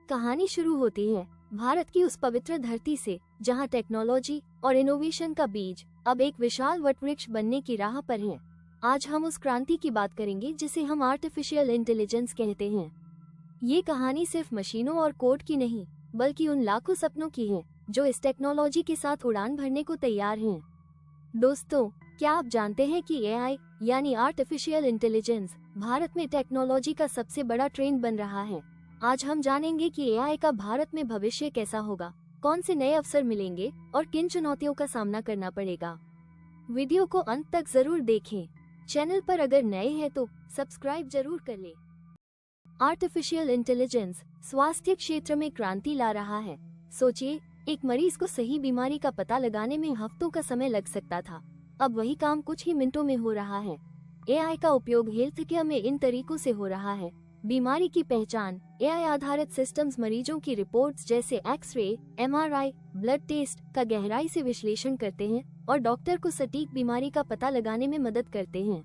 कहानी शुरू होती है भारत की उस पवित्र धरती से, जहां टेक्नोलॉजी और इनोवेशन का बीज अब एक विशाल वटवृक्ष बनने की राह पर है। आज हम उस क्रांति की बात करेंगे जिसे हम आर्टिफिशियल इंटेलिजेंस कहते हैं। ये कहानी सिर्फ मशीनों और कोड की नहीं, बल्कि उन लाखों सपनों की है जो इस टेक्नोलॉजी के साथ उड़ान भरने को तैयार हैं। दोस्तों, क्या आप जानते हैं कि एआई यानी आर्टिफिशियल इंटेलिजेंस भारत में टेक्नोलॉजी का सबसे बड़ा ट्रेंड बन रहा है। आज हम जानेंगे कि एआई का भारत में भविष्य कैसा होगा, कौन से नए अवसर मिलेंगे और किन चुनौतियों का सामना करना पड़ेगा। वीडियो को अंत तक जरूर देखें। चैनल पर अगर नए हैं तो सब्सक्राइब जरूर कर लें। आर्टिफिशियल इंटेलिजेंस स्वास्थ्य क्षेत्र में क्रांति ला रहा है। सोचिए, एक मरीज को सही बीमारी का पता लगाने में हफ्तों का समय लग सकता था, अब वही काम कुछ ही मिनटों में हो रहा है। एआई का उपयोग हेल्थ केयर में इन तरीकों से हो रहा है। बीमारी की पहचान, एआई आधारित सिस्टम्स मरीजों की रिपोर्ट्स जैसे एक्सरे, एमआरआई, ब्लड टेस्ट का गहराई से विश्लेषण करते हैं और डॉक्टर को सटीक बीमारी का पता लगाने में मदद करते हैं।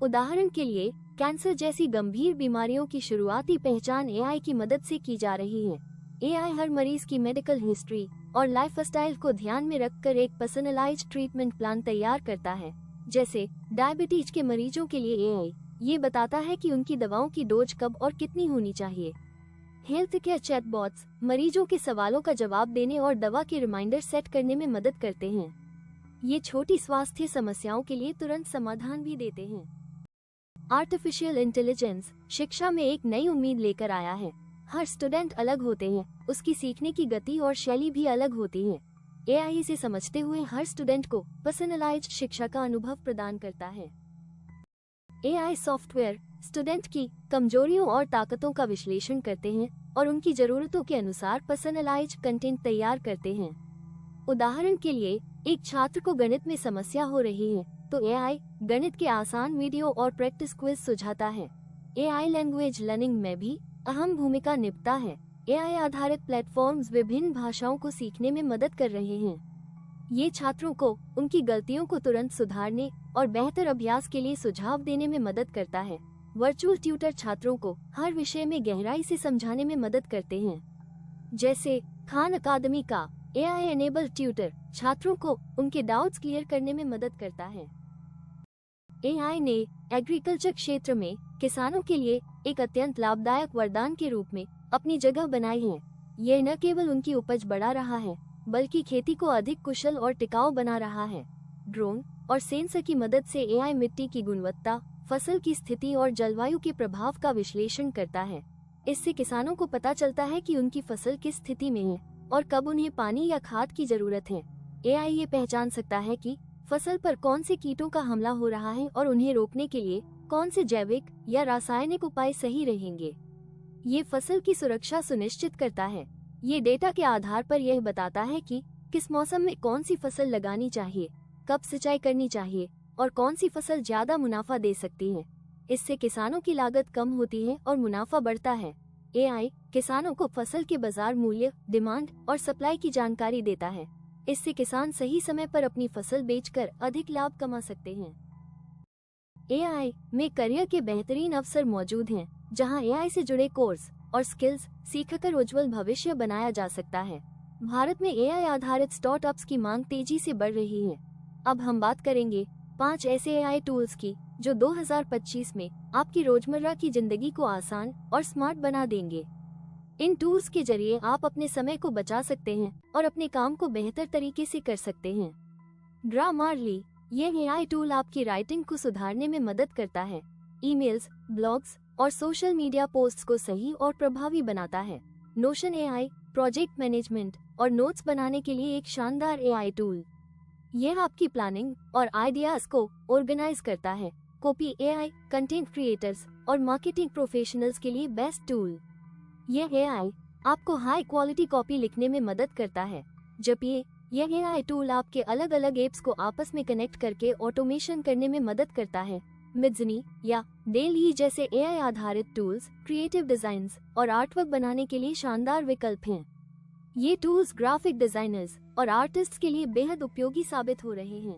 उदाहरण के लिए, कैंसर जैसी गंभीर बीमारियों की शुरुआती पहचान एआई की मदद से की जा रही है। एआई हर मरीज की मेडिकल हिस्ट्री और लाइफस्टाइल को ध्यान में रखकर एक पर्सनलाइज्ड ट्रीटमेंट प्लान तैयार करता है। जैसे डायबिटीज के मरीजों के लिए एआई ये बताता है कि उनकी दवाओं की डोज कब और कितनी होनी चाहिए। हेल्थ केयर चैटबॉट्स मरीजों के सवालों का जवाब देने और दवा के रिमाइंडर सेट करने में मदद करते हैं। ये छोटी स्वास्थ्य समस्याओं के लिए तुरंत समाधान भी देते हैं। आर्टिफिशियल इंटेलिजेंस शिक्षा में एक नई उम्मीद लेकर आया है। हर स्टूडेंट अलग होते हैं, उसकी सीखने की गति और शैली भी अलग होती है। एआई इसे समझते हुए हर स्टूडेंट को पर्सनलाइज्ड शिक्षा का अनुभव प्रदान करता है। एआई सॉफ्टवेयर स्टूडेंट की कमजोरियों और ताकतों का विश्लेषण करते हैं और उनकी जरूरतों के अनुसार पर्सनलाइज्ड कंटेंट तैयार करते हैं। उदाहरण के लिए, एक छात्र को गणित में समस्या हो रही है तो एआई गणित के आसान वीडियो और प्रैक्टिस क्विज सुझाता है। एआई लैंग्वेज लर्निंग में भी अहम भूमिका निभाता है। एआई आधारित प्लेटफॉर्म्स विभिन्न भाषाओं को सीखने में मदद कर रहे हैं। ये छात्रों को उनकी गलतियों को तुरंत सुधारने और बेहतर अभ्यास के लिए सुझाव देने में मदद करता है। वर्चुअल ट्यूटर छात्रों को हर विषय में गहराई से समझाने में मदद करते हैं। जैसे खान अकादमी का एआई एनेबल ट्यूटर छात्रों को उनके डाउट्स क्लियर करने में मदद करता है। एआई ने एग्रीकल्चर क्षेत्र में किसानों के लिए एक अत्यंत लाभदायक वरदान के रूप में अपनी जगह बनाई है। यह न केवल उनकी उपज बढ़ा रहा है, बल्कि खेती को अधिक कुशल और टिकाऊ बना रहा है। ड्रोन और सेंसर की मदद से एआई मिट्टी की गुणवत्ता, फसल की स्थिति और जलवायु के प्रभाव का विश्लेषण करता है। इससे किसानों को पता चलता है कि उनकी फसल किस स्थिति में है और कब उन्हें पानी या खाद की जरूरत है। एआई ये पहचान सकता है कि फसल पर कौन से कीटों का हमला हो रहा है और उन्हें रोकने के लिए कौन से जैविक या रासायनिक उपाय सही रहेंगे। ये फसल की सुरक्षा सुनिश्चित करता है। ये डेटा के आधार पर यह बताता है कि किस मौसम में कौन सी फसल लगानी चाहिए, कब सिंचाई करनी चाहिए और कौन सी फसल ज्यादा मुनाफा दे सकती है। इससे किसानों की लागत कम होती है और मुनाफा बढ़ता है। एआई किसानों को फसल के बाजार मूल्य, डिमांड और सप्लाई की जानकारी देता है। इससे किसान सही समय पर अपनी फसल बेचकर अधिक लाभ कमा सकते हैं। एआई में करियर के बेहतरीन अवसर मौजूद हैं, जहां एआई से जुड़े कोर्स और स्किल्स सीखकर उज्जवल भविष्य बनाया जा सकता है। भारत में एआई आधारित स्टार्टअप्स की मांग तेजी से बढ़ रही है। अब हम बात करेंगे 5 ऐसे एआई टूल्स की जो 2025 में आपकी रोजमर्रा की जिंदगी को आसान और स्मार्ट बना देंगे। इन टूल्स के जरिए आप अपने समय को बचा सकते हैं और अपने काम को बेहतर तरीके से कर सकते हैं। ग्रामरली यह एआई टूल आपकी राइटिंग को सुधारने में मदद करता है। ईमेल्स, ब्लॉग्स और सोशल मीडिया पोस्ट्स को सही और प्रभावी बनाता है। नोशन एआई प्रोजेक्ट मैनेजमेंट और नोट्स बनाने के लिए एक शानदार एआई टूल। यह आपकी प्लानिंग और आइडियाज को ऑर्गेनाइज करता है। कॉपी एआई कंटेंट क्रिएटर्स और मार्केटिंग प्रोफेशनल्स के लिए बेस्ट टूल। यह एआई आपको हाई क्वालिटी कॉपी लिखने में मदद करता है, जबकि यह एआई टूल आपके अलग अलग एप्स को आपस में कनेक्ट करके ऑटोमेशन करने में मदद करता है। मिडजर्नी या डेली जैसे एआई आधारित टूल्स क्रिएटिव डिजाइन्स और आर्टवर्क बनाने के लिए शानदार विकल्प हैं। ये टूल्स ग्राफिक डिजाइनर्स और आर्टिस्ट्स के लिए बेहद उपयोगी साबित हो रहे हैं।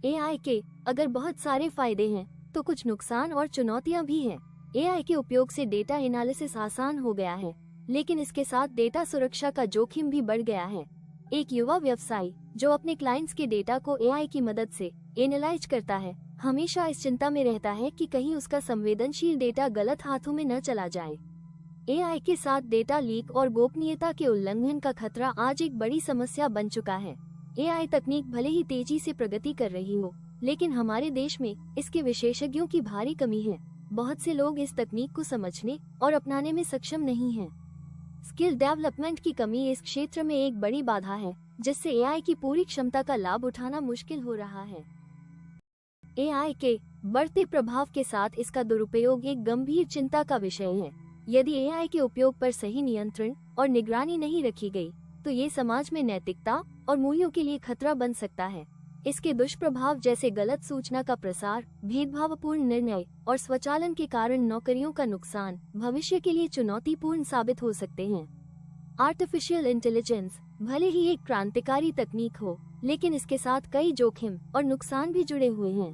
एआई के अगर बहुत सारे फायदे हैं तो कुछ नुकसान और चुनौतियां भी हैं। एआई के उपयोग से डेटा एनालिसिस आसान हो गया है लेकिन इसके साथ डेटा सुरक्षा का जोखिम भी बढ़ गया है। एक युवा व्यवसायी जो अपने क्लाइंट्स के डेटा को एआई की मदद से एनालाइज करता है, हमेशा इस चिंता में रहता है कि कहीं उसका संवेदनशील डेटा गलत हाथों में न चला जाए। एआई के साथ डेटा लीक और गोपनीयता के उल्लंघन का खतरा आज एक बड़ी समस्या बन चुका है। एआई तकनीक भले ही तेजी से प्रगति कर रही हो, लेकिन हमारे देश में इसके विशेषज्ञों की भारी कमी है। बहुत से लोग इस तकनीक को समझने और अपनाने में सक्षम नहीं हैं। स्किल डेवलपमेंट की कमी इस क्षेत्र में एक बड़ी बाधा है, जिससे एआई की पूरी क्षमता का लाभ उठाना मुश्किल हो रहा है। एआई के बढ़ते प्रभाव के साथ इसका दुरुपयोग एक गंभीर चिंता का विषय है। यदि एआई के उपयोग पर सही नियंत्रण और निगरानी नहीं रखी गई, तो ये समाज में नैतिकता और मूल्यों के लिए खतरा बन सकता है। इसके दुष्प्रभाव जैसे गलत सूचना का प्रसार, भेदभावपूर्ण निर्णय और स्वचालन के कारण नौकरियों का नुकसान भविष्य के लिए चुनौतीपूर्ण साबित हो सकते हैं। आर्टिफिशियल इंटेलिजेंस भले ही एक क्रांतिकारी तकनीक हो, लेकिन इसके साथ कई जोखिम और नुकसान भी जुड़े हुए हैं।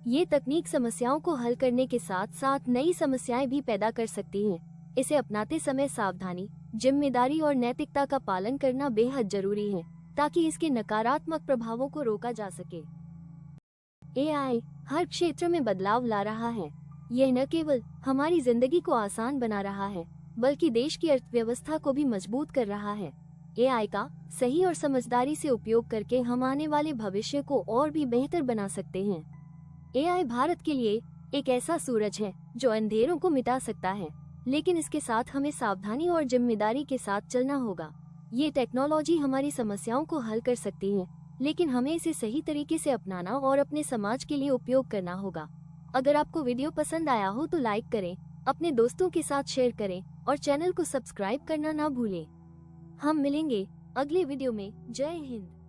ये तकनीक समस्याओं को हल करने के साथ साथ नई समस्याएं भी पैदा कर सकती है। इसे अपनाते समय सावधानी, जिम्मेदारी और नैतिकता का पालन करना बेहद जरूरी है, ताकि इसके नकारात्मक प्रभावों को रोका जा सके। एआई हर क्षेत्र में बदलाव ला रहा है। यह न केवल हमारी जिंदगी को आसान बना रहा है, बल्कि देश की अर्थव्यवस्था को भी मजबूत कर रहा है। एआई का सही और समझदारी से उपयोग करके हम आने वाले भविष्य को और भी बेहतर बना सकते हैं। एआई भारत के लिए एक ऐसा सूरज है जो अंधेरों को मिटा सकता है, लेकिन इसके साथ हमें सावधानी और जिम्मेदारी के साथ चलना होगा। ये टेक्नोलॉजी हमारी समस्याओं को हल कर सकती है, लेकिन हमें इसे सही तरीके से अपनाना और अपने समाज के लिए उपयोग करना होगा। अगर आपको वीडियो पसंद आया हो तो लाइक करें, अपने दोस्तों के साथ शेयर करें और चैनल को सब्सक्राइब करना ना भूलें। हम मिलेंगे अगले वीडियो में। जय हिंद।